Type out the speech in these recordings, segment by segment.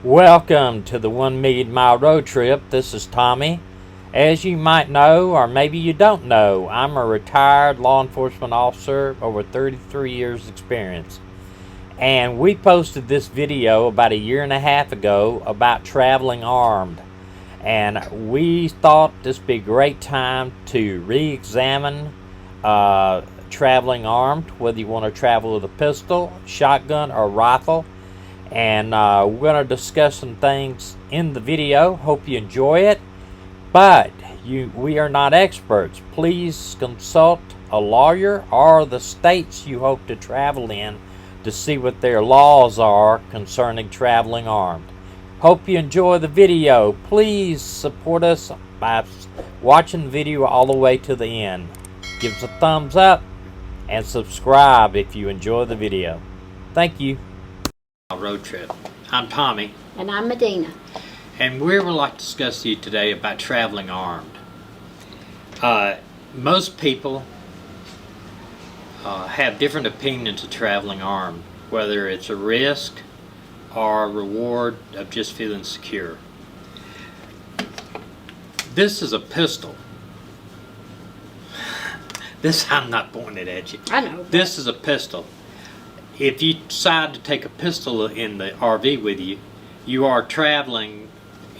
Welcome to the 1 Million Mile Road Trip. This is Tommy. As you might know, or maybe you don't know, I'm a retired law enforcement officer over 33 years experience. And we posted this video about a year and a half ago about traveling armed. And we thought this would be a great time to re-examine traveling armed, whether you want to travel with a pistol, shotgun, or rifle. And we're going to discuss some things in the video. Hope you enjoy it. But we are not experts. Please consult a lawyer or the states you hope to travel in to see what their laws are concerning traveling armed. Hope you enjoy the video. Please support us by watching the video all the way to the end. Give us a thumbs up and subscribe if you enjoy the video. Thank you. Road trip. I'm Tommy. And I'm Medina. And we would like to discuss to you today about traveling armed. Most people have different opinions of traveling armed, whether it's a risk or a reward of just feeling secure. This is a pistol. I'm not pointing it at you. I know. This is a pistol. If you decide to take a pistol in the RV with you, you are traveling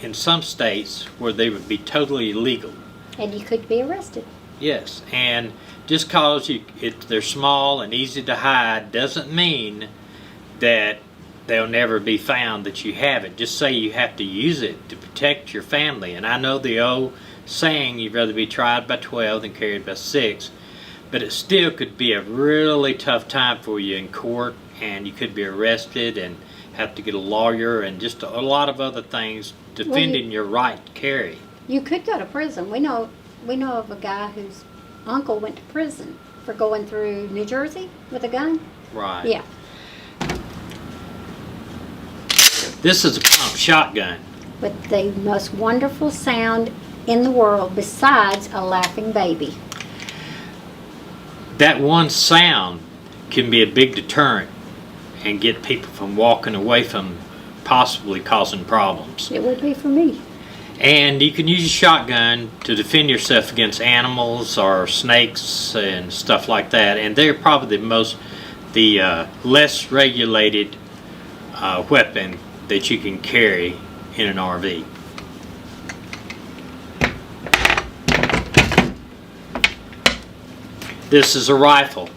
in some states where they would be totally illegal. And you could be arrested. Yes, and just because they're small and easy to hide doesn't mean that they'll never be found that you have it. Just say you have to use it to protect your family. And I know the old saying, you'd rather be tried by 12 than carried by 6. But it still could be a really tough time for you in court, and you could be arrested and have to get a lawyer and just a lot of other things defending your right to carry. You could go to prison. We know of a guy whose uncle went to prison for going through New Jersey with a gun. Right. Yeah. This is a pump shotgun. With the most wonderful sound in the world besides a laughing baby. That one sound can be a big deterrent and get people from walking away from possibly causing problems. It would be for me. And you can use a shotgun to defend yourself against animals or snakes and stuff like that. And they're probably the less regulated weapon that you can carry in an RV. This is a rifle.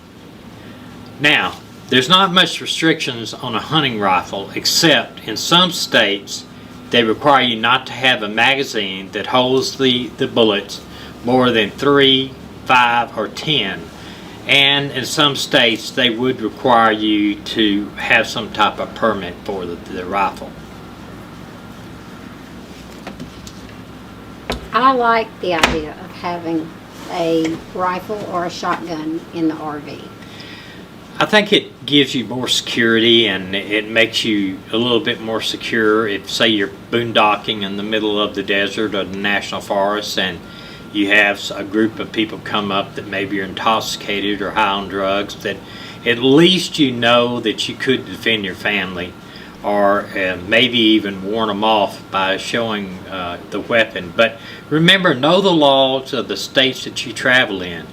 Now, there's not much restrictions on a hunting rifle, except in some states they require you not to have a magazine that holds the bullets more than 3, 5, or 10. And in some states they would require you to have some type of permit for the rifle. I like the idea of having a rifle or a shotgun in the RV. I think it gives you more security, and it makes you a little bit more secure if, say, you're boondocking in the middle of the desert or the national forest and you have a group of people come up that maybe are intoxicated or high on drugs, that at least you know that you could defend your family, or maybe even warn them off by showing the weapon. But remember, know the laws of the states that you travel in,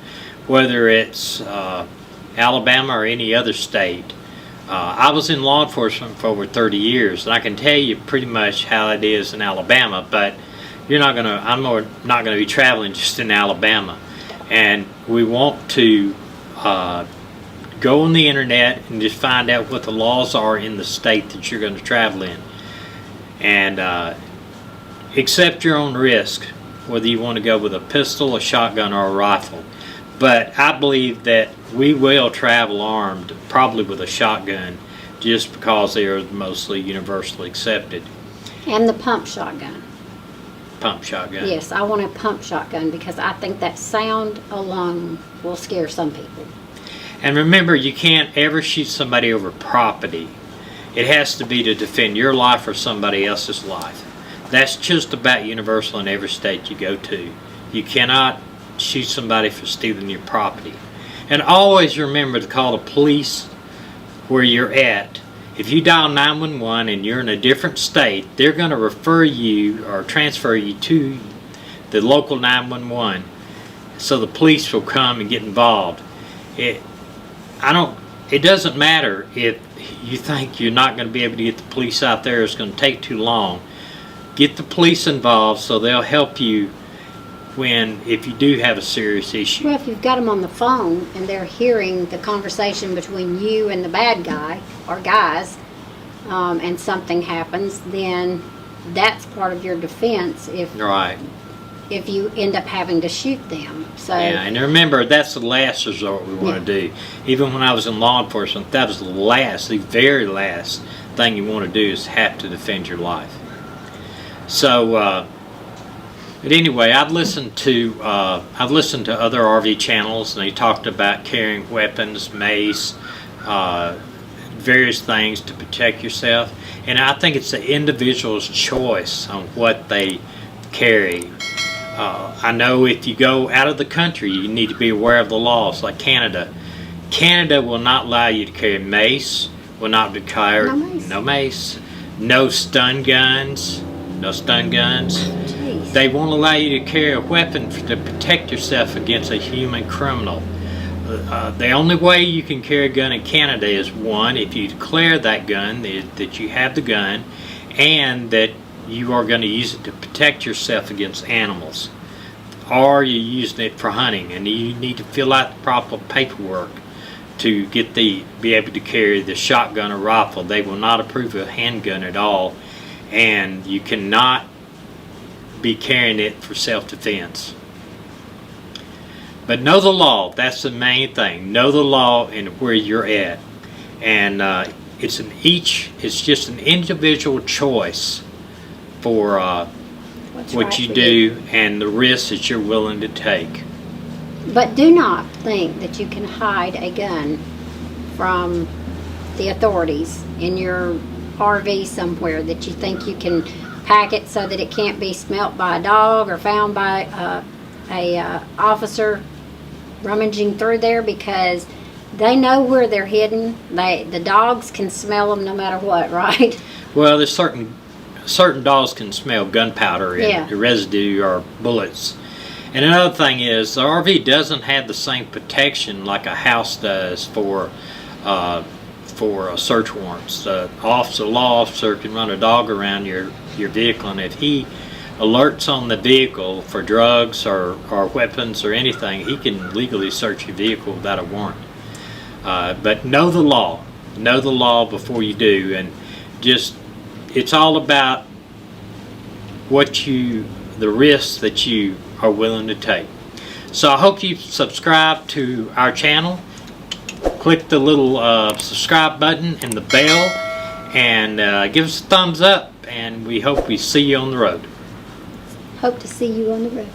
whether it's Alabama or any other state. I was in law enforcement for over 30 years, and I can tell you pretty much how it is in Alabama, but I'm not gonna be traveling just in Alabama. And we want to go on the internet and just find out what the laws are in the state that you're going to travel in, and accept your own risk, whether you want to go with a pistol, a shotgun, or a rifle. But I believe that we will travel armed, probably with a shotgun, just because they are mostly universally accepted. And the pump shotgun. Pump shotgun. Yes, I want a pump shotgun because I think that sound alone will scare some people. And remember, you can't ever shoot somebody over property. It has to be to defend your life or somebody else's life. That's just about universal in every state you go to. You cannot shoot somebody for stealing your property. And always remember to call the police where you're at If you dial 911 and you're in a different state, they're going to refer you or transfer you to the local 911, so the police will come and get involved. It doesn't matter if you think you're not going to be able to get the police out there, it's going to take too long. Get the police involved so they'll help you if you do have a serious issue. Well, if you've got them on the phone and they're hearing the conversation between you and the bad guy or guys, and something happens, then that's part of your defense Right. if you end up having to shoot them. So Yeah, and remember, that's the last resort we want to do. Even when I was in law enforcement, that was the very last thing you want to do is have to defend your life. So, but anyway, I've listened to other RV channels, and they talked about carrying weapons, mace, various things to protect yourself. And I think it's the individual's choice on what they carry. I know if you go out of the country, you need to be aware of the laws, like Canada. Canada will not allow you to carry mace, will not carry no mace, no stun guns, Jeez. They won't allow you to carry a weapon to protect yourself against a human criminal. The only way you can carry a gun in Canada is, one, if you declare that gun, that you have the gun, and that you are going to use it to protect yourself against animals, or you're using it for hunting, and you need to fill out the proper paperwork to be able to carry the shotgun or rifle. They will not approve of a handgun at all, and you cannot be carrying it for self-defense. But know the law. That's the main thing. Know the law and where you're at, and it's just an individual choice for what you do and the risks that you're willing to take. But do not think that you can hide a gun from the authorities in your RV somewhere, that you think you can pack it so that it can't be smelt by a dog or found by a officer rummaging through there, because they know where they're hidden. The dogs can smell them no matter what, right? Well, there's certain dogs can smell gunpowder and residue or bullets. And another thing is, the RV doesn't have the same protection like a house does for search warrants. The law officer can run a dog around your vehicle, and if he alerts on the vehicle for drugs or weapons or anything, he can legally search your vehicle without a warrant. But know the law. Know the law before you do, and it's all about the risks that you are willing to take. So I hope you subscribe to our channel. Click the little subscribe button and the bell, and give us a thumbs up, and we hope we see you on the road. Hope to see you on the road.